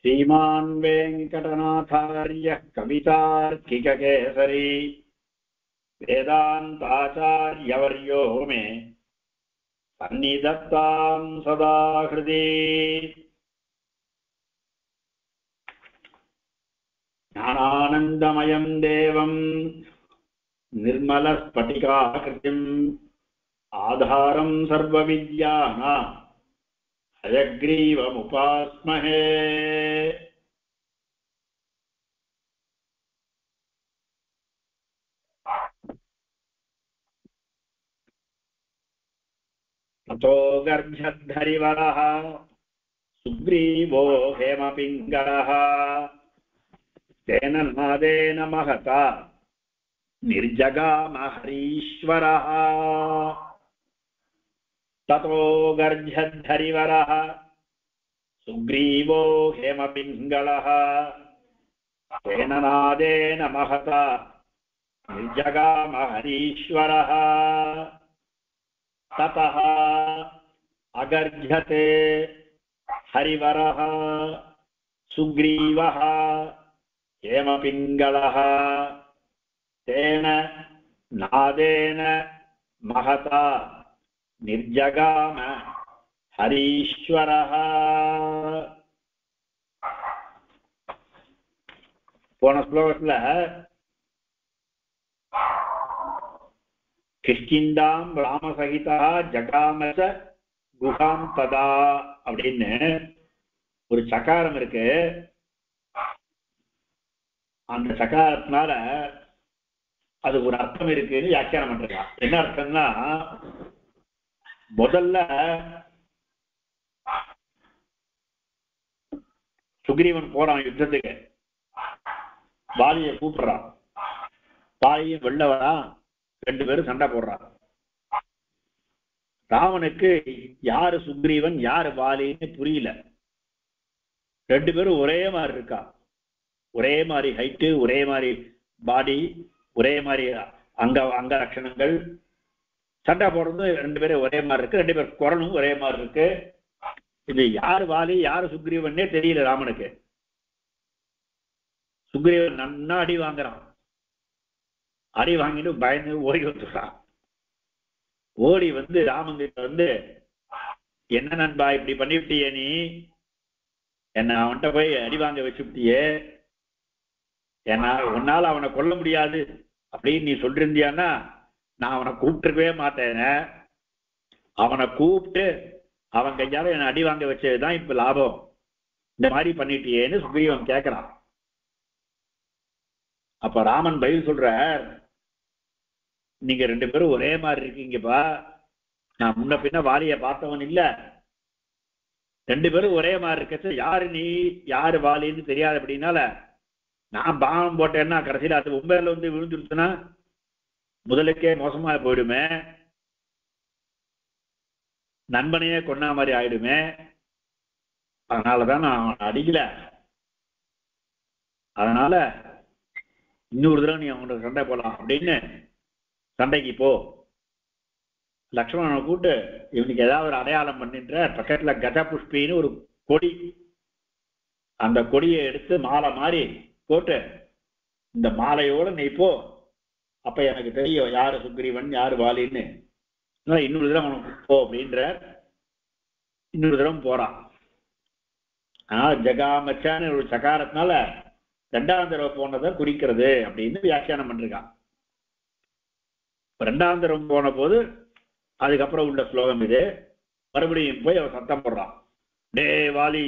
श्रीमान् वेङ्कटनाथार्यः कवितार्किककेसरी वेदान्ताचार्यवर्यो मे सन्निधत्तां सदा हृदि। ज्ञानानन्दमयं देवं निर्मलस्फटिकाकृतिम् आधारं सर्वविद्यानां हयग्रीवमुपास्महे। ततो गर्भधरिवरः सुग्रीवो हेमपिङ्गलः तेन नादेन महता निर्जगाम हरीश्वरः। ततो गर्भधरिवरः सुग्रीवो हेमपिङ्गलः तेन नादेन महता निर्जगाम हरीश्वरः। ततः अगर्भते हरिवरः सुग्रीवः हेमपिङ्गलः तेन नादेन महता निर्जगाम हरीश्वरः। போன ஸ்லோகத்துல கிஷ்கிந்தாம் ராமசகிதா ஜகாமச குஹாம் ததா அப்படின்னு ஒரு சகாரம் இருக்கு. அந்த சகாரத்தினால அது ஒரு அர்த்தம் இருக்குன்னு வியாக்கியானம் பண்றாங்க. என்ன அர்த்தம்னா, முதல்ல சுக்ரீவன் போறான் யுத்தத்துக்கு, வாலியை கூப்பிடுறான், வாலியும் வெள்ள வரான், ரெண்டு பேரும் சண்டை போடுறான். ராவனுக்கு யாரு சுக்ரீவன் யாரு வாலின்னு புரியல. ரெண்டு பேரும் ஒரே மாதிரி இருக்கா, ஒரே மாதிரி ஹைட்டு, ஒரே மாதிரி பாடி, ஒரே மாதிரி அங்க லட்சணங்கள். சண்டை போடுறது ரெண்டு பேரும் ஒரே மாதிரி இருக்கு, ரெண்டு பேர் குரலும் ஒரே மாதிரி இருக்கு. இது யாரு வாலி யாரு சுக்ரீவன்னே தெரியல ராமனுக்கு. சுக்ரீவன் நன்னா அடி வாங்குறான், அடி வாங்கிட்டு பயந்து ஓடி வந்துடுறான். ஓடி வந்து ராமங்கிட்ட வந்து, என்ன நண்பா இப்படி பண்ணிவிட்டியே, நீ என்ன அவன்கிட்ட போய் அடி வாங்க வச்சுட்டியே, ஏன்னா உன்னால அவனை கொல்ல முடியாது அப்படின்னு நீ சொல்லிருந்தியான்னா நான் அவனை கூப்பிட்டுருக்கவே மாட்டேன. அவனை கூப்பிட்டு அவன் கையால என்ன அடி வாங்க வச்சதுதான் இப்ப லாபம், இந்த மாதிரி பண்ணிட்டியேன்னு சுக்ரீவன் கேட்கிறான். அப்ப ராமன் பதில் சொல்ற, நீங்க ரெண்டு பேரும் ஒரே மாதிரி இருக்கீங்கப்பா, நான் முன்ன பின்ன வாலிய பார்த்தவன் இல்ல, ரெண்டு பேரும் ஒரே மாதிரி இருக்கச்சு யாரு நீ யாரு வாலின்னு தெரியாது. அப்படின்னால நான் பாவம் போட்டேன்னா கடைசியில் அது உண்மையில வந்து விழுந்துருச்சுன்னா முதலுக்கே மோசமா போயிடுமே, நண்பனையே கொன்னா மாதிரி ஆயிடுமே. அதனாலதான் நான் அடிக்கல. அதனால இன்னொரு தடவை நீ அவங்களுக்கு சண்டை போடலாம் அப்படின்னு சண்டைக்கு போ. லக்ஷ்மணனை கூப்பிட்டு இவனுக்கு ஏதாவது ஒரு அடையாளம் பண்ணின்ற பக்கத்துல கஜ புஷ்பின்னு ஒரு கொடி, அந்த கொடியை எடுத்து மாலை மாதிரி போட்டு இந்த மாலையோட நீ போ, அப்ப எனக்கு தெரியும் யாரு சுக்ரீவன் யாரு வாலின்னு. இன்னொரு தடவை அவனுக்கு போ அப்படின்ற. இன்னொரு தடவை போறான். அதனால ஜகாமச்சான்னு ஒரு சகாரத்தினால ரெண்டாம் தடவை போனதை குறிக்கிறது அப்படின்னு வியாக்கியானம் பண்ணிருக்கான். ரெண்டாம் தடவை போன போது அதுக்கப்புறம் உள்ள ஸ்லோகம் இது. மறுபடியும் போய் அவன் சத்தம் போடுறான், டே வாலி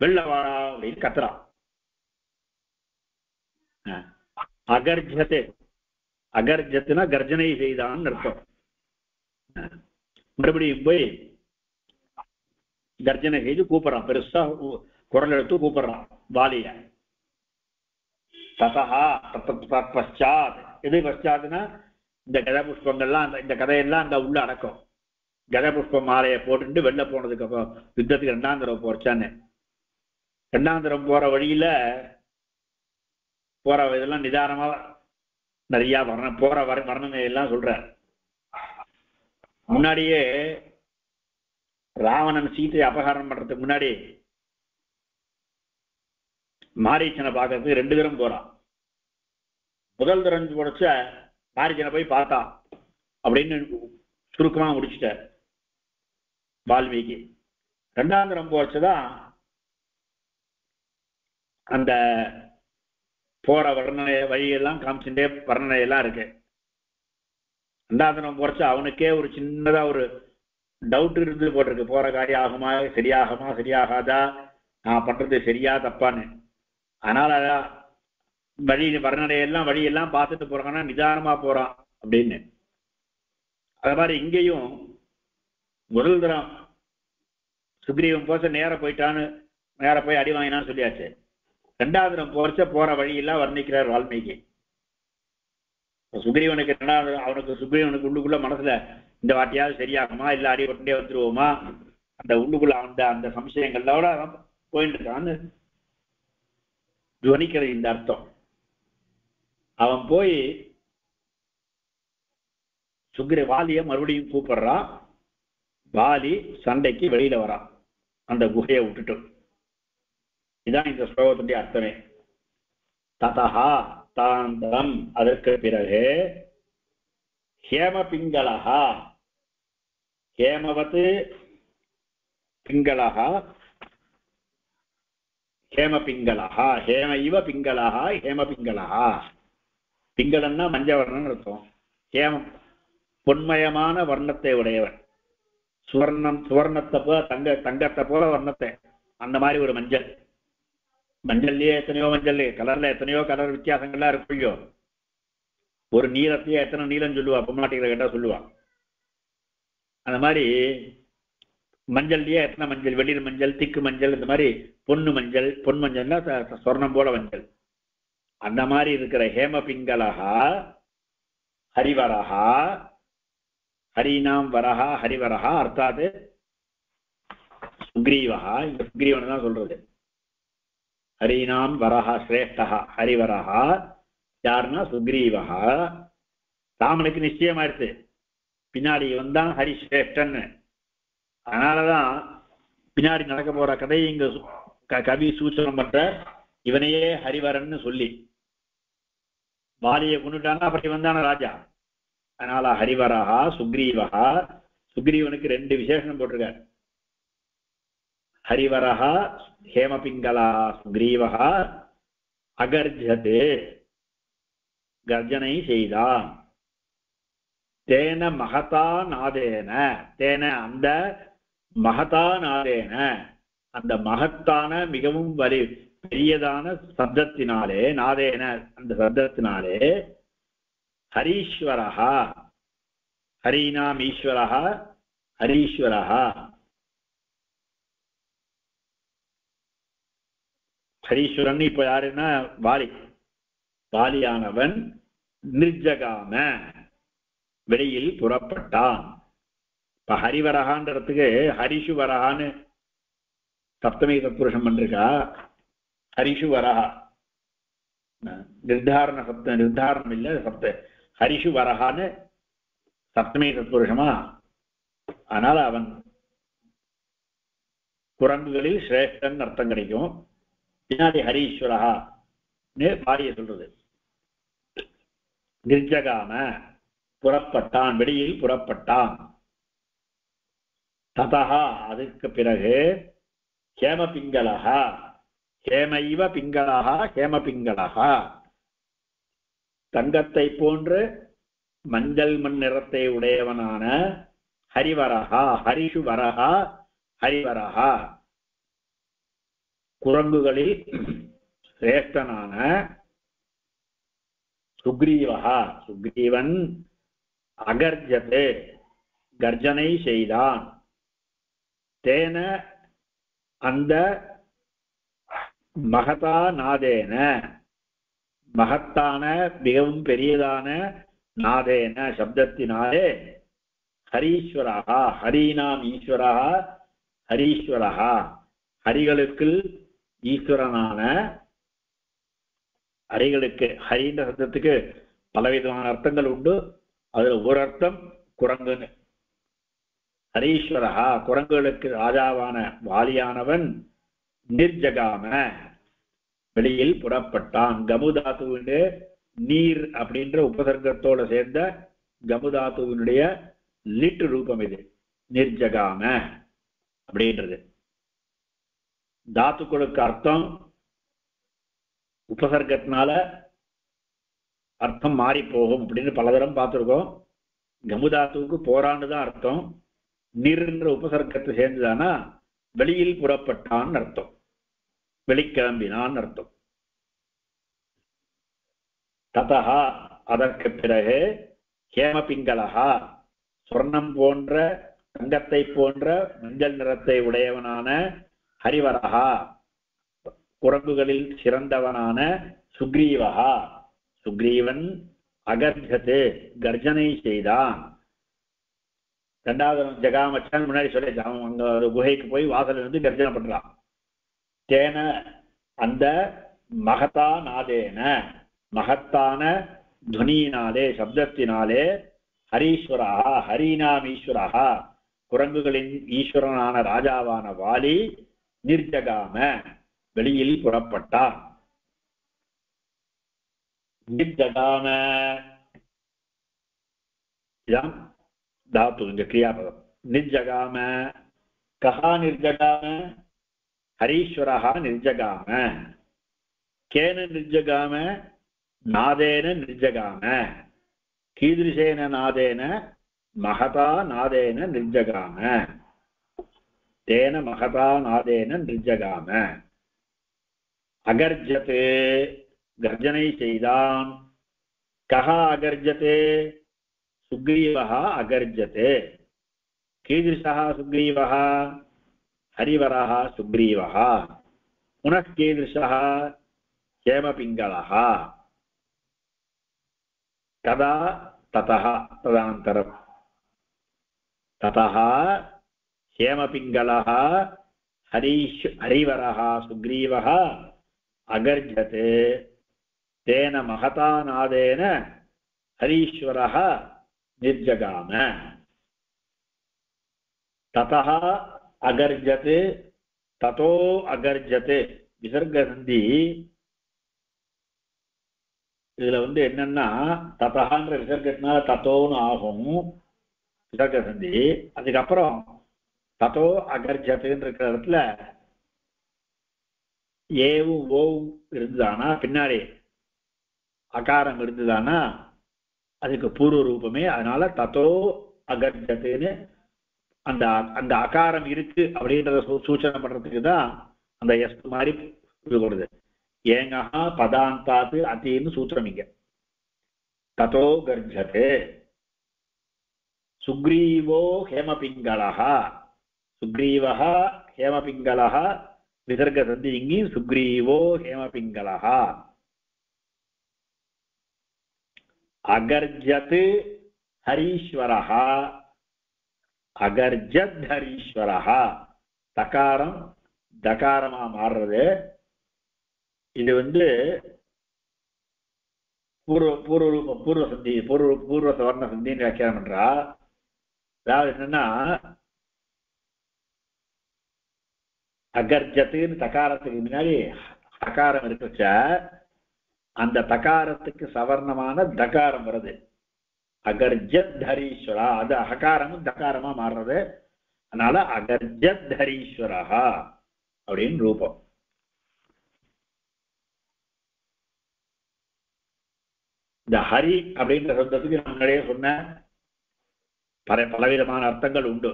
வெள்ள வாடா அப்படின்னு கத்துறான். அகர்ஜத்து, அகர்ஜத்துனா கர்ஜனை செய்தான்னு அர்த்தம். மறுபடியும் போய் கர்ஜனை செய்து கூப்பிடுறான், பெருசா குரல் எடுத்து கூப்பிடுறான் வாலிய. ததா பச்சாத், எது பச்சாத்னா இந்த கத புஷ்பங்கள்லாம் இந்த கதையெல்லாம் அங்க உள்ள அடக்கம். கத புஷ்ப மாலையை போட்டுட்டு வெளில போனதுக்கு அப்புறம் யுத்தத்துக்கு ரெண்டாம் தடவை போறச்சான்னு. ரெண்டாம் தடவை போற வழியில போற இதெல்லாம் நிதானமா நிறைய போற வர்ணனை எல்லாம் சொல்ற. முன்னாடியே ராவணன் சீதையை அபகாரம் பண்றதுக்கு முன்னாடி மாரீச்சனை பார்க்கறதுக்கு 2 தரம் போறான். முதல் தரம் போறச்ச மாரீச்சனை போய் பார்த்தா அப்படின்னு சுருக்கமா முடிச்சுட்டார் வால்மீகி. 2ஆம் தரம் போறச்சுதான் அந்த போற வர்ணனை வழியெல்லாம் காமிச்சுட்டே வர்ணனையெல்லாம் இருக்கு. 2ஆம் தரம் போறச்ச அவனுக்கே ஒரு சின்னதா ஒரு டவுட் இருந்து போட்டிருக்கு, போற காரியம் ஆகுமா, சரியாகுமா, சரியாகாதா, நான் பண்றது சரியா தப்பான்னு. அதனால வர்ணனையெல்லாம் வழியெல்லாம் பார்த்துட்டு போறாங்கன்னா நிதானமா போறான் அப்படின்னு. அது மாதிரி இங்கேயும் முதல் தரம் சுக்ரீவன் போச்ச நேர போயிட்டான்னு, நேர போய் அடி வாங்கினான்னு சொல்லியாச்சு. 2ஆவது தரம் போறச்ச போற வழியெல்லாம் வர்ணிக்கிறார் வால்மீகி. சுக்ரீவனுக்கு அவனுக்கு சுக்ரீவனுக்கு உள்ளுக்குள்ள மனசுல இந்த வாட்டியாவது சரியாகுமா, இல்ல அடிபட்டுட்டே வந்துருவோமா, அந்த உள்ளுக்குள்ள அந்த சம்சயங்களோட போயிட்டு இருக்கான்னு துவனிக்கிறது இந்த அர்த்தம். அவன் போய் வாலிய மறுபடியும் கூப்பிடுறான். வாலி சண்டைக்கு வெளியில வரான் அந்த குகையை விட்டுட்டு. இதான் இந்த ஸ்லோகத்துடைய அர்த்தமே. ததா தாந்தம், அதற்கு பிறகு ஹேம பிங்களஹா, ஹேமவத் பிங்களஹா, ஹேம பிங்களஹா, ஹேம இவ பிங்களஹா, ஹேம பிங்களஹா. பிங்களன்னா மஞ்சவர்ணன் அர்த்தம். ஹேமம் பொன்மயமான வர்ணத்தை உடையவன். சுவர்ணத்தை போல தங்கத்தை போல வர்ணத்தை, அந்த மாதிரி ஒரு மஞ்சள். மஞ்சள்லயே எத்தனையோ மஞ்சள் கலர்ல எத்தனையோ கலர் வித்தியாசங்கள்லாம் இருக்குல்லையோ. ஒரு நீளத்தையே எத்தனை நீளம் சொல்லுவா பொம்மாட்டிகளை கேட்டா சொல்லுவா. அந்த மாதிரி மஞ்சள்லயே எத்தனை மஞ்சள், வெளிர் மஞ்சள், திக்கு மஞ்சள், இந்த மாதிரி பொண்ணு மஞ்சள். பொன் மஞ்சள்னா சொர்ணம் போல மஞ்சள். அந்த மாதிரி இருக்கிற ஹேம பிங்களஹா ஹரிவரஹா, ஹரிநாம் வரஹா ஹரிவரஹா அர்த்தாத் சுக்ரீவஹா. இந்த சுக்ரீவன் தான் சொல்றது. ஹரிநாம் வரஹா ஸ்ரேஷ்டஹா ஹரிவரஹா யாருன்னா சுக்ரீவஹா. ராமனுக்கு நிச்சயமாயிருச்சு பின்னாடி வந்தான் ஹரிஸ்ரேஷ்டன். அதனாலதான் பின்னாடி நடக்க போற கதையை இங்க கவி சூச்சனம் பண்ற. இவனையே ஹரிவரன் சொல்லி வாலியை கொண்டுட்டாங்க, அப்படி வந்தான ராஜா. அதனால ஹரிவரஹா சுக்ரீவஹா. சுக்ரீவனுக்கு 2 விசேஷனம் போட்டிருக்கார். ஹரிவரஹா ஹேமபிங்களா சுக்ரீவஹா அகர்ஜது, கர்ஜனை செய்தான். தேன மகதா நாதேன, தேன அந்த மகதா நாதேன, அந்த மகத்தான மிகவும் பெரியதான சப்தத்தினாலே, நாதேன அந்த சப்தத்தினாலே, ஹரீஸ்வரஹா ஹரீனாம் ஈஸ்வரஹா ஹரீஸ்வரஹா. ஹரீஸ்வரன் இப்ப யாருன்னா வாலி. வாலியானவன் நிர்ஜகாம வெளியில் புறப்பட்டான். இப்ப ஹரிவரகான்றதுக்கு ஹரிசுவரகான்னு சப்தமி தத்புருஷம் பண்ணிருக்கா. ஹரிசுவரகா நிர்தாரண சப்த, நிர்தாரணம் இல்ல சப்த, ஹரிசுவரகான்னு சப்தமி தத்புருஷமா. அதனால அவன் குரங்குகளில் சிரேஷ்டன் அர்த்தம் கிடைக்கும். பின்னாடி ஹரீஸ்வரஹா பாடிய சொல்றது. நிர்ஜகாம புறப்பட்டான், வெளியில் புறப்பட்டான். ததா அதுக்கு பிறகு ஹேமபிங்களஹா, ஹேமைவ பிங்களஹா ஹேமபிங்களஹா, தங்கத்தை போன்று மஞ்சள் மண் நிறத்தை உடையவனான ஹரிவரஹா ஹரிசுவரஹா ஹரிவரஹா, குரங்குகளில் சிரேஷ்டனான சுக்ரீவஹா சுக்ரீவன் அகர்ஜது கர்ஜனை செய்தான். தேன அந்த மகதா நாதேன மகத்தான மிகவும் பெரியதான நாதேன சப்தத்தினாலே ஹரீஸ்வரஹா ஹரீனாம் ஈஸ்வரஹா ஹரீஸ்வரஹா ஹரிகளுக்கு ஈஸ்வரனான, ஹரிகளுக்கு ஹரின்ற சப்தத்துக்கு பலவிதமான அர்த்தங்கள் உண்டு. அதுல ஒரு அர்த்தம் குரங்குன்னு. ஹரீஸ்வரஹா குரங்குகளுக்கு ராஜாவான வாலியானவன் நிர்ஜகாம வெளியில் புறப்பட்டான். கமுதாத்துவினுடைய நீர் அப்படின்ற உபசர்க்கத்தோட சேர்ந்த கமுதாத்துவினுடைய லிட்டு ரூபம் இது நிர்ஜகாம அப்படின்றது. தாத்துக்களுக்கு அர்த்தம் உபசர்க்கத்தினால அர்த்தம் மாறி போகும் அப்படின்னு பலதரம் பார்த்துருக்கோம். கமுதாத்துவுக்கு போரான்னு தான் அர்த்தம். நிர்ன்ற உபசர்க்கத்தை சேர்ந்துதானா வெளியில் புறப்பட்டான்னு அர்த்தம், வெளிக்கிளம்பினான் அர்த்தம். ததா அதற்கு பிறகு ஹேமபிங்களா சொர்ணம் போன்ற தங்கத்தை போன்ற மஞ்சள் நிறத்தை உடையவனான ஹரிவரஹா குரங்குகளில் சிறந்தவனான சுக்ரீவஹா சுக்ரீவன் அகர்ஜத்து கர்ஜனை செய்தான். ரெண்டாவது ஜகாமச்சான் முன்னாடி சொல்லி அங்க ஒரு குகைக்கு போய் வாசல் இருந்து கர்ஜனை பண்றான். தேன அந்த மகதா நாதேன மகத்தான துவனியினாலே சப்தத்தினாலே ஹரீஸ்வரா ஹரிநாம் ஈஸ்வரா குரங்குகளின் ஈஸ்வரனான ராஜாவான வாலி நிர்ஜகாம வெளியில் புறப்பட்டார். நிர்ஜகாம இதான் தாத்து இந்த கிரியாபதம். நிர்ஜகாம கஹா நிர்ஜகாம ஹரீஸ்வரா நிர்ஜகாம கேன நிர்ஜகாம நாதேன நிர்ஜகாம கீதிருஷேன நாதேன மகதா நாதேன நிர்ஜகாம தேன மகதா நாதேன நிர்ஜகாம அகர்ஜத்து கர்ஜனை செய்தான். கஹா அகர்ஜத்து சுக்ரீவஹா அகர்ஜத்து கீதிருஷா சுக்ரீவஹா ஹரிவரஹா சுக்ரீவஹா புனః கீதிருஷா ஹேமபிங்களஹா ததா ததஹ ததாந்தரம் ததஹ ஹேமபிங்களஹ ஹரிவரஹ சுக்ரீவஹ அகர்ஜத் தேன மகதா நாதேன ஹரீஸ்வரஹ நிர்ஜகாம. ததஹ அகர்ஜத் ததோ அகர்ஜத் விசர்க சந்தி. இதுல என்னன்னா ததஹான்ற விசர்க்கத்தினால தத்தோன்னு ஆகும் விசர்க சந்தி. அதுக்கப்புறம் தத்தோ அகர்ஜத்துன்னு இருக்கிற இடத்துல ஏவும் ஓவும் இருந்துதானா பின்னாடி அகாரம் இருந்துதானா அதுக்கு பூர்வ ரூபமே. அதனால தத்தோ அகர்ஜத்துன்னு அந்த அந்த அகாரம் இருக்கு அப்படின்றத சூச்சனை பண்றதுக்கு தான் அந்த எஸ் மாதிரி கொடுக்குறது. ஏங்கஹா பதாந்தாத்து அதின்னு சூத்திரம் இங்க. ததோ கர்ஜதே சுக்ரீவோ ஹேமபிங்களஹ சுக்ரீவஹ ஹேமபிங்களஹ விசர்க சந்தி இங்கி சுக்ரீவோ ஹேமபிங்களஹ அகர்ஜத் ஹரீஸ்வரஹ அகர்ஜத் ஹரீஸ்வரஹ தகாரம் தகாரமா மாறுறது. இது பூர்வ சந்தி பூர்வ சவர்ண சந்தின்னு வியாக்கியானம் பண்றா. அதாவது என்னன்னா அகர்ஜத்துன்னு தகாரத்துக்கு முன்னாடி தகாரம் இருக்குச்ச அந்த தகாரத்துக்கு சவர்ணமான தகாரம் வருது. அகர்ஜத் ஹரீஸ்வரா அது அகாரமும் தகாரமா மாறுறது. அதனால அகர்ஜத் ஹரீஸ்வரா அப்படின்னு ரூபம். இந்த ஹரி அப்படின்ற சப்தத்துக்கு நான் முன்னாடியே சொன்ன பலவிதமான அர்த்தங்கள் உண்டு.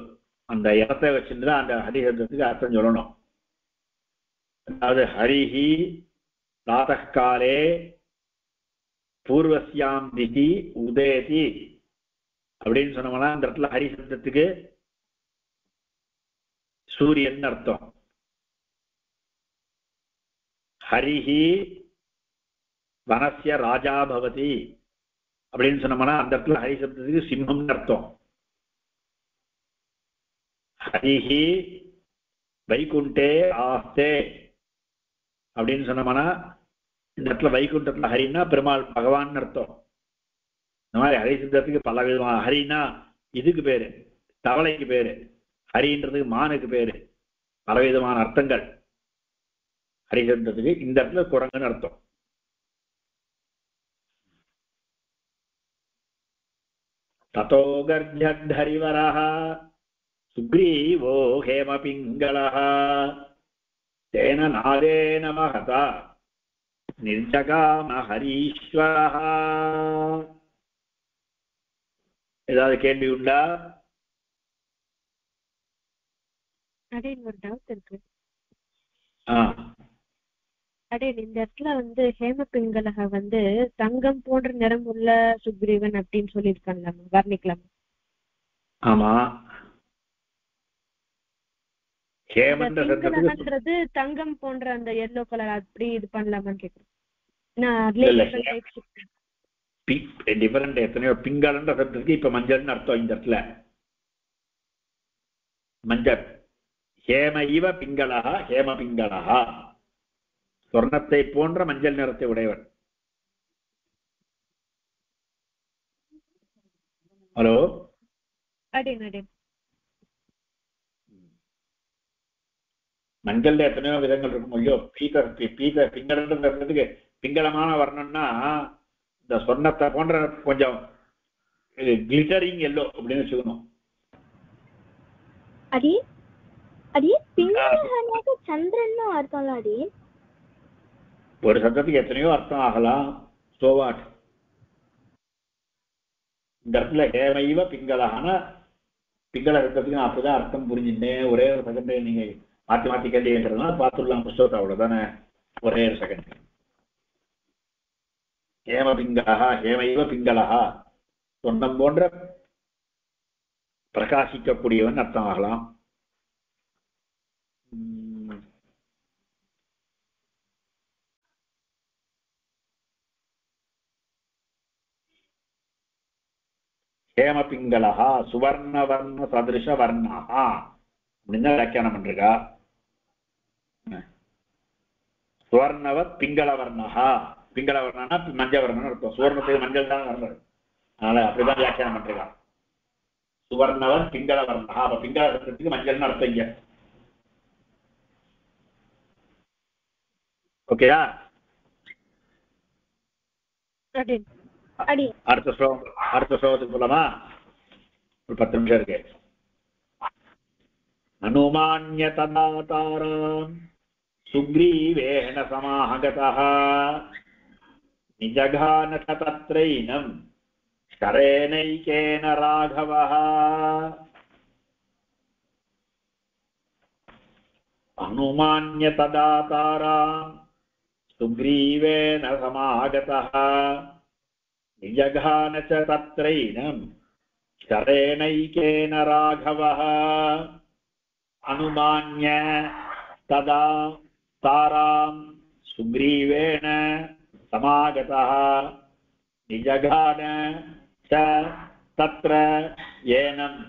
அந்த இடத்தை வச்சுட்டுதான் அந்த ஹரி சப்தத்துக்கு அர்த்தம் சொல்லணும். அதாவது ஹரிஹி பிராதகாலே பூர்வஸ்யாம் திதி உதேதி அப்படின்னு சொன்னோம்னா இந்த இடத்துல ஹரி சப்தத்துக்கு சூரியன் அர்த்தம். ஹரிஹி வனஸ்ய ராஜா பவதி அப்படின்னு சொன்னோம்னா அந்த இடத்துல ஹரி சப்தத்துக்கு சிம்மம்னு அர்த்தம். ஹரிஹி வைகுண்டே ஆஸ்தே அப்படின்னு சொன்னோம்னா இந்த இடத்துல வைகுண்டத்துல ஹரின்னா பெருமாள் பகவான் அர்த்தம். இந்த மாதிரி ஹரி சப்தத்துக்கு பல விதமான ஹரினா இதுக்கு பேரு தவளைக்கு பேரு, ஹரின்றதுக்கு மானுக்கு பேரு, பலவிதமான அர்த்தங்கள். ஹரிசப்தத்துக்கு இந்த இடத்துல குரங்குன்னு அர்த்தம். ததோ கர்ஜத்ஹரிவரஹ சுக்ரீவோ ஹேமபிங்களஹ தேன நாதேன மஹதா நிர்ஜகாம ஹரீஸ்வரஹ. ஏதாவது கேள்வி உண்டா? அதே ஒரு டவுட் இருக்கு. ஆ, அதே இந்த இடத்துல வந்து ஹேமபிங்களக வந்து தங்கம் போன்ற நிறம் உள்ள சுக்ரீவன் அப்படின்னு சொல்லியிருக்காங்க, வர்ணிக்கலாம். ஆமா, ஹேமன்ற சப்தத்துக்கு பிங்களகன்றது தங்கம் போன்ற அந்த எல்லோ கலர் அப்படி இது பண்ணலாமான்னு கேக்குறேன். டிஃபரெண்ட் எத்தனையோ பிங்களன்ற சப்தத்துக்கு இப்ப மஞ்சள்னு அர்த்தம். இந்த இடத்துல மஞ்சள் ஹேம இவ பிங்களஹா ஹேம பிங்களஹா சொர்ணத்தை போன்ற மஞ்சள் நிறத்தை உடையவன். ஹலோ, மஞ்சள்ல எத்தனையோ விதங்கள் இருக்கும். ஐயோ, பிங்களன்றதுக்கு பிங்களமான வர்ணம்னா இந்த சொர்ணத்தை போன்ற கொஞ்சம் கிளிட்டரிங் எல்லோ அப்படின்னு வச்சுக்கணும். அடி அடி பிங்களகனாக சந்திரன்னு அர்த்தம்ல அடி. ஒரு சப்தத்துக்கு எத்தனையோ அர்த்தம் ஆகலாம். சோவாட் இந்த இடத்துல ஹேமைவ பிங்களகான பிங்கள சப்தத்துக்கு நான் அப்படிதான் அர்த்தம் புரிஞ்சுட்டேன். ஒரே ஒரு செகண்ட் நீங்க மாற்றி மாற்றி கேட்டீங்கன்றதுனால பார்த்துடலாம் புஸ்தகத்தை, அவ்வளவுதானே. ஒரே ஒரு செகண்ட். ஹேம பிங்களகா ஹேமைவ பிங்களகா சொன்னம் போன்ற பிரகாசிக்கக்கூடியவன் அர்த்தம் ஆகலாம். ஹேமபிங்களஹா சுவர்ணவர்ண சதிருஷ வர்ணஹா அப்படின்னு தான் வியாக்கியானம் பண்றா. சுவர்ணவத் பிங்களவர்ணஹா, பிங்களவர்ணனா மஞ்சள் வர்ணம் அர்த்தம். சுவர்ணத்துக்கு மஞ்சள் தான் வர்ணம், அதனால அப்படிதான் வியாக்கியானம் பண்றா. சுவர்ணவத் பிங்களவர்ணஹா, அப்ப பிங்கள வர்ணத்துக்கு மஞ்சள்னு அர்த்தம் இங்க. ஓகேயா? அடுத்த ஸ்லோகத்துக்கு போலாமா? ஒரு 10 நிமிஷம் இருக்கு. அனுமான்ய ததாதாராம் சுக்ரீவேண சமாஹகதஹ நிஜகான தத்ரைனம் ஷரேனைகேன ராகவஹ. அனுமான்ய ததாதாராம் சுக்ரீவேண சமாஹகதஹ நிஜகான தத்ரைனம் ஷரேனைகேன ராகவஹ. அனுமான்ய ததா தாராம் சுக்ரீவேண சமாகதஹ நிஜகான ச தத்ர ஏனம்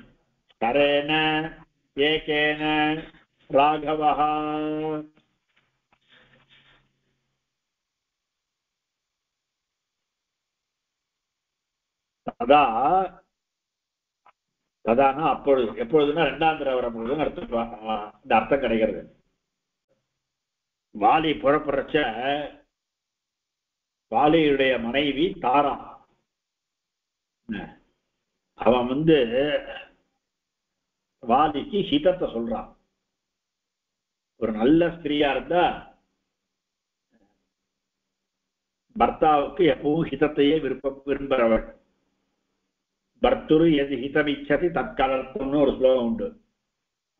ஷரேன ஏகேன ராகவஹ. ததா ததானா அப்பொழுது, எப்பொழுதுன்னா இரண்டாம் தடவை வரப்பொழுதுன்னு அர்த்தம். இந்த அர்த்தம் கிடைக்கிறது. வாலி புறப்படுறச்ச வாலியுடைய மனைவி தாரா, அவன் வாலிக்கு ஹிதத்தை சொல்றான். ஒரு நல்ல ஸ்திரீயா இருந்தா பர்த்தாவுக்கு எப்பவும் ஹிதத்தையே விரும்புறவள். பர்த்துரு எது ஹிதமிச்சதி தற்காலத்துன்னு ஒரு ஸ்லோகம் உண்டு.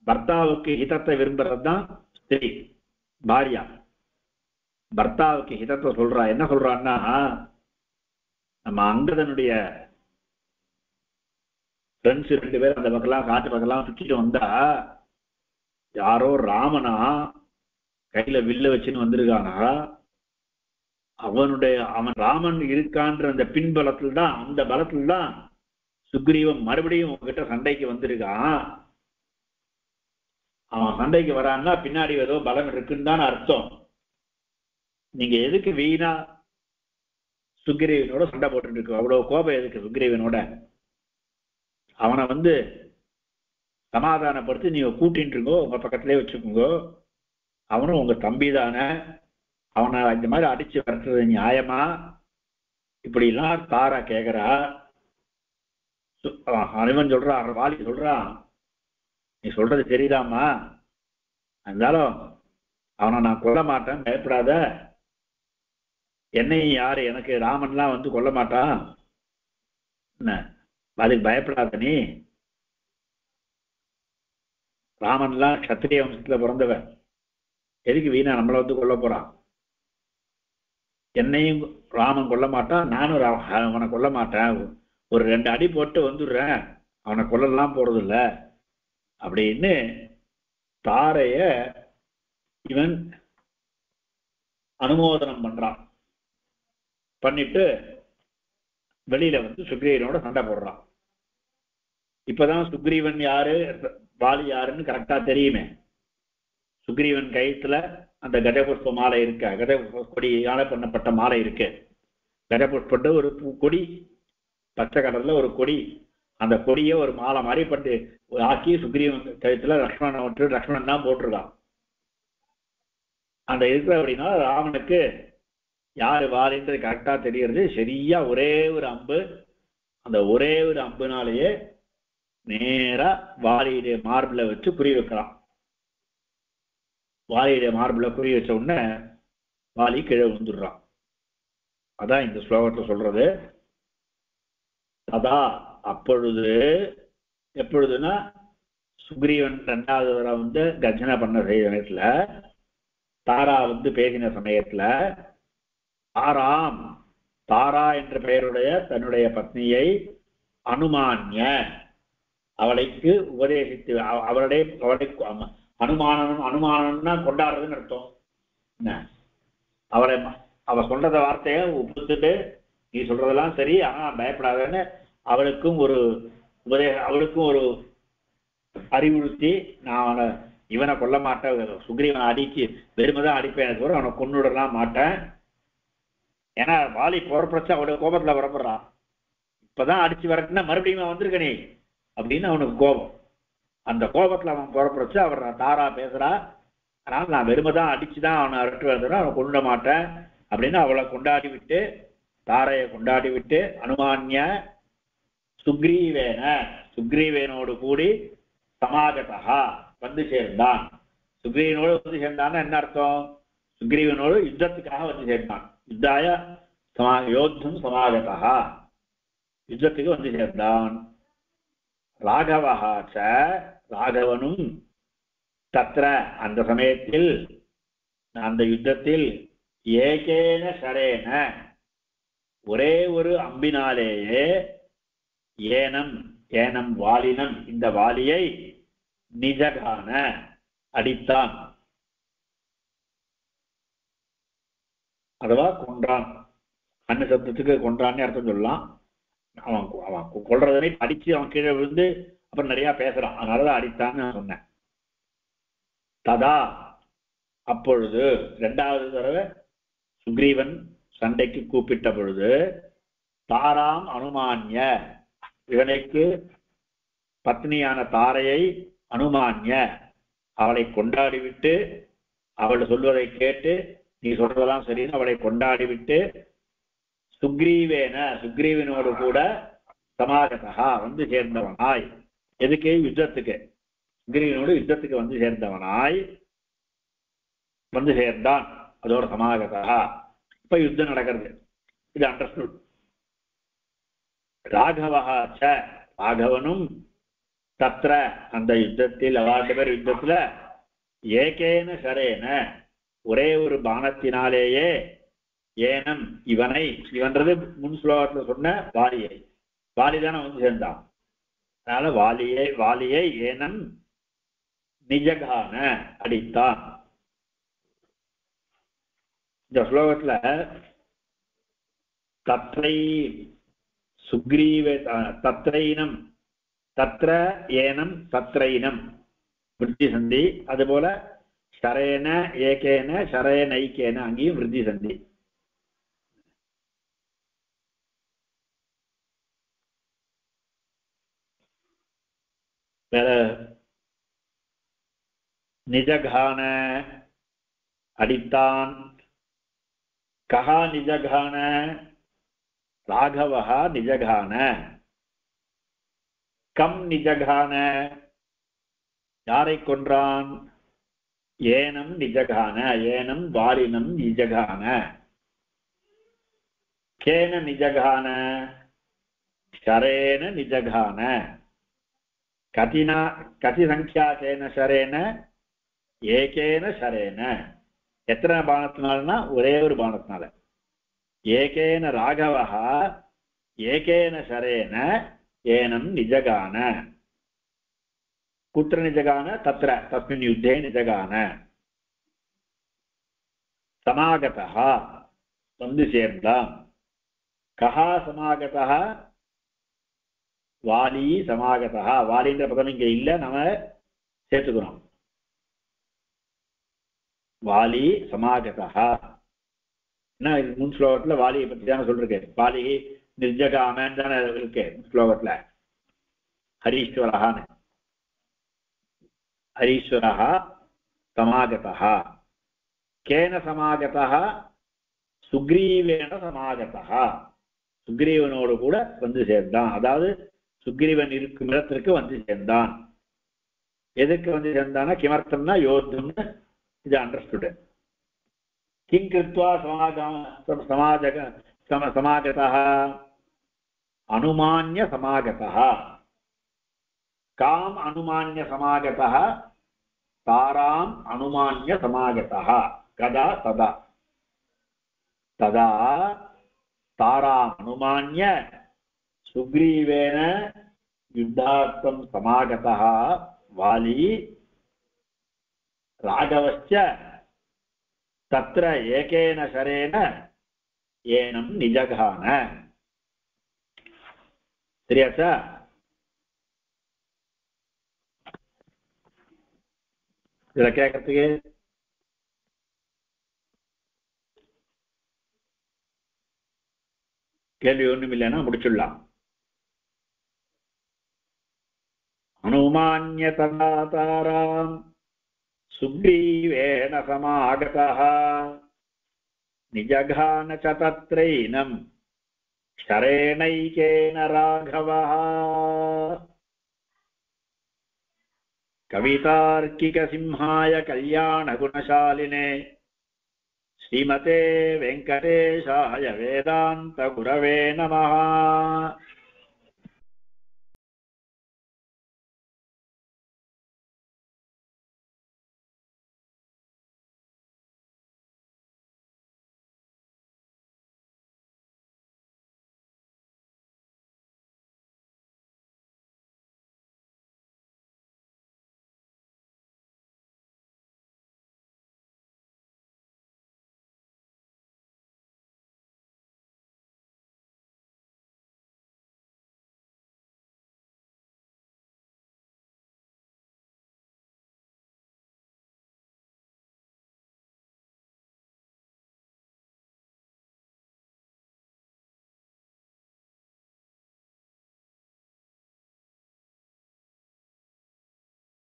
பர்த்தாவுக்கு ஹிதத்தை விரும்புறது தான் ஸ்திரீ, பாரியா. பர்த்தாவுக்கு ஹிதத்தை சொல்றா. என்ன சொல்றான்னா, நம்ம அங்கதனுடைய ஃப்ரெண்ட்ஸ் 2 பேர் அந்த பக்கம்லாம் காட்டு பக்கம்லாம் சுற்றிட்டு வந்தா, யாரோ ராமனா கையில வில்ல வச்சுன்னு வந்திருக்கானா, அவன் ராமன் இருக்கான்ற அந்த பின்பலத்தில் தான், அந்த பலத்தில் தான் சுக்ரீவன் மறுபடியும் உங்ககிட்ட சண்டைக்கு வந்திருக்கான். அவன் சண்டைக்கு வரான்னா பின்னாடி ஏதோ பலம் இருக்குன்னு தான் அர்த்தம். நீங்க எதுக்கு வீணா சுக்ரீவனோட சண்டை போட்டு இருக்கு? அவ்வளவு கோபம் எதுக்கு சுக்ரீவனோட? அவனை சமாதானப்படுத்தி நீங்க கூட்டின்னு இருக்கோ, உங்க பக்கத்திலே வச்சுக்கோங்க. அவனும் உங்க தம்பி தானே, அவனை இந்த மாதிரி அடிச்சு விரட்டுறது நியாயமா? இப்படி எல்லாம் தாரா கேக்குறா. அனுமன் சொல்றான், வாலி சொல்றான், நீ சொல்றது சரிதாம்மா, இருந்தாலும் அவனை நான் கொல்ல மாட்டேன், பயப்படாத. என்னையும் யாரு, எனக்கு ராமன்லாம் வந்து கொல்ல மாட்டான், என்ன அதுக்கு பயப்படாத நீ. ராமன்லாம் கத்திரிய வம்சத்துல பிறந்தவன், எதுக்கு வீணா நம்மளை வந்து கொல்ல போறான்? என்னையும் ராமன் கொல்ல மாட்டான், நானும் அவனை கொல்ல மாட்டேன், ஒரு 2 அடி போட்டு வந்துடுறேன், அவனை கொல்லலாம் போறது இல்ல அப்படின்னு தாரைய இவன் அனுமோதனம் பண்றான். பண்ணிட்டு வெளியில வந்து சுக்ரீவனோட சண்டை போடுறான். இப்பதான் சுக்ரீவன் யாரு, வாலி யாருன்னு கரெக்டா தெரியுமே. சுக்ரீவன் கயிற்றுல அந்த கஜபுஷ்ப மாலை இருக்க, கஜபுஷ்ப கொடியால பண்ணப்பட்ட மாலை இருக்கு. கஜபுஷ்பட்டு ஒரு கொடி, பச்சை கலர்ல ஒரு கொடி, அந்த கொடியை ஒரு மாலை மாதிரி பண்ணி ஆக்கி சுக்ரீவன் கழுத்துல லக்ஷ்மணன் தான் போட்டிருக்கான். அந்த இருக்கிற அப்படின்னா ராமனுக்கு யாரு வாலின்றது கரெக்டா தெரியுறது. சரியா ஒரே ஒரு அம்பு, அந்த ஒரே ஒரு அம்புனாலேயே நேரா வாலியுடைய மார்பிள வச்சு குறி வைக்கிறான். வாலியுடைய மார்பிள குறி வச்ச உடனே வாலி கீழே விழுந்துடுறான். அதான் இந்த ஸ்லோகத்தை சொல்றது. அதா அப்பொழுது, எப்பொழுதுன்னா சுக்ரீவன் 2வது தடவை வந்து கர்ஜனை பண்ண சமயத்துல, தாரா வந்து பேசின சமயத்துல, தாராம், தாரா என்ற பெயருடைய தன்னுடைய பத்னியை அனுமான்ய, அவளைக்கு உபதேசித்து, அவளுடைய அனுமானம்னா கொண்டாடுறதுன்னு அர்த்தம். என்ன அவளை அவ சொல்றத வார்த்தையை ஒப்புத்துட்டு, நீ சொல்றதெல்லாம் சரி, ஆனா பயப்படாதன்னு அவளுக்கும் ஒரு அவளுக்கும் ஒரு அறிவுறுத்தி, நான் இவனை கொல்ல மாட்டேன், சுக்ரீவனை அடிச்சு வெறுமைதான் அடிப்பேன், தவிர அவனை கொன்னுடலாம் மாட்டேன். ஏன்னா வாலி புறப்படுச்சு, அவனுடைய கோபத்துல புறப்படுறான். இப்பதான் அடிச்சு வரட்டுன்னா மறுபடியும் வந்திருக்க நீ அப்படின்னு அவனுக்கு கோபம். அந்த கோபத்துல அவன் புறப்படுச்சு. அவர் தாரா பேசுறா, அதனால நான் வெறுமைதான் அடிச்சுதான் அவனை அரட்டுவேன், அவனை கொண்டுட மாட்டேன் அப்படின்னு அவளை கொண்டாடி விட்டு, தாரையை கொண்டாடி விட்டு, அனுமான்ய சுக்ரீவேன, சுக்ரீவேனோடு கூடி சமாகதா வந்து சேர்ந்தான். சுக்ரீவனோடு வந்து சேர்ந்தான்னு என்ன அர்த்தம்? சுக்ரீவனோடு யுத்தத்துக்காக வந்து சேர்ந்தான். யுத்தாய யோத்தம் சமாகதா, யுத்தத்துக்கு வந்து சேர்ந்தான். ராகவஹாச்ச, ராகவனும் தத்ர அந்த சமயத்தில், அந்த யுத்தத்தில், ஏகேன ஷரேன ஒரே ஒரு அம்பினாலேயே, ஏனம் ஏனம் வாலினம் இந்த வாலியை நிஜகான அடித்தான், அதுவா கொன்றான். அன்ன சப்தத்துக்கு கொன்றான்னு அர்த்தம் சொல்லலாம். அவன் அவன் கொல்றதனை அடிச்சு அவன் கீழே விழுந்து அப்புறம் நிறைய பேசுறான், அதனாலதான் அடித்தான்னு நான் சொன்னேன். ததா அப்பொழுது, 2வது தடவை சுக்ரீவன் சண்டைக்கு கூப்பிட்ட பொழுது, தாராம் அனுமான்ய, இவனுக்கு பத்னியான தாரையை அனுமான்ய அவளை கொண்டாடிவிட்டு, அவள் சொல்வதை கேட்டு, நீ சொல்றதெல்லாம் சரின்னு அவளை கொண்டாடிவிட்டு, சுக்ரீவேன சுக்ரீவனோடு கூட சமாகதா வந்து சேர்ந்தவனாய், எதுக்கு? யுத்தத்துக்கு. சுக்ரீவனோடு யுத்தத்துக்கு வந்து சேர்ந்தவனாய் வந்து சேர்ந்தான், அதோட சமாகதா. இப்ப யுத்தம் நடக்கிறது, இது அண்டர்ஸ்டுட். ராகவஹாச்ச, ராகவனும் தத்ர அந்த யுத்தத்தில், 2 பேர் யுத்தத்துல, ஏகேன ஷரேன ஒரே ஒரு பானத்தினாலேயே, ஏனம் இவனை, இவன்றது முன் ஸ்லோகத்துல சொன்ன வாலியை, வாலிதான வந்து சேர்ந்தான், அதனால வாலியை ஏனம் நிஜகான அடித்தான். இந்த ஸ்லோகத்துல தத்ரை சுக்ரீவே தத்ரைனம், தத்ர ஏனம் தத்ரைனம் விருத்தி சந்தி, அதுபோல ஷரேன ஏகேன ஷரேனைக்கேன அங்கேயும் விருத்தி சந்தி. வேற நிஜகான அடித்தான். கஹா நிஜகான, ராகவஹா நிஜகான. கம் நிஜகான, யாரை கொன்றான்? ஏனம் நிஜகான, ஏனம் வாலினம் நிஜகான. கேன நிஜகான, ஷரேன நிஜகான. கதினா கதி சங்கியாகேன ஷரேன, ஏகேன ஷரேன. எத்தனை பானத்தினால்னா ஒரே ஒரு பானத்தினால. ஏகேன ராகவஹா ஏகேன ஷரேன ஏனம் நிஜகான. குத்திர நிஜகான? தத்ர தஸ்மின் யுத்தே நிஜகான. சமாகதஹா, வந்து சேர்ந்தான். கஹா சமாகதஹா? வாலி சமாகதஹா. வாலின்ற பதம் இங்க இல்ல, நம்ம சேர்த்துக்கிறோம். வாலி சமாகதஹா. என்ன முன் ஸ்லோகத்துல வாலியை பத்தி தானே சொல்றேன். வாலி நிர்ஜகாமன் தானே இருக்கு ஸ்லோகத்துல. ஹரீஸ்வரஹான்னு. ஹரீஸ்வரஹா சமாகதஹா. கேன சமாகதஹா? சுக்ரீவேன சமாகதஹா. சுக்ரீவனோடு கூட வந்து சேர்ந்தான். அதாவது சுக்ரீவன் இருக்கும் இடத்திற்கு வந்து சேர்ந்தான். எதுக்கு வந்து சேர்ந்தானா? கிமர்த்தம்னா யோத்தம்னு இது அண்டர்ஸ்டுட். கிங் கிருத்வா சமாகதஹ? அனுமான்ய சமாகதஹ. காம் அனுமான்ய சமாகதஹ? தாராம் அனுமான்ய சமாகதஹ. கதா ததா. ததா தாராம் அனுமான்ய சுக்ரீவேன யுத்தார்த்தம் சமாகதஹ வாலி. ராகவஸ்ச தத்ர ஏகேன ஷரேன ஏனம் நிஜகான. சரியாச்சா? இதுல கேட்கறதுக்கு கேள்வி ஒண்ணும் இல்லைன்னா முடிச்சுடலாம். அனுமான்ய ததாதாராம் சுக்ரீவேன சமாகதஹ நிஜகான ச தத்ரைனம் ஷரேணைகேன ராகவஹ. கவிதார்க்கிக சிம்ஹாய கல்யாண குணசாலினே ஸ்ரீமதே வெங்கடேஷாய வேதாந்த குரவே நமஹ.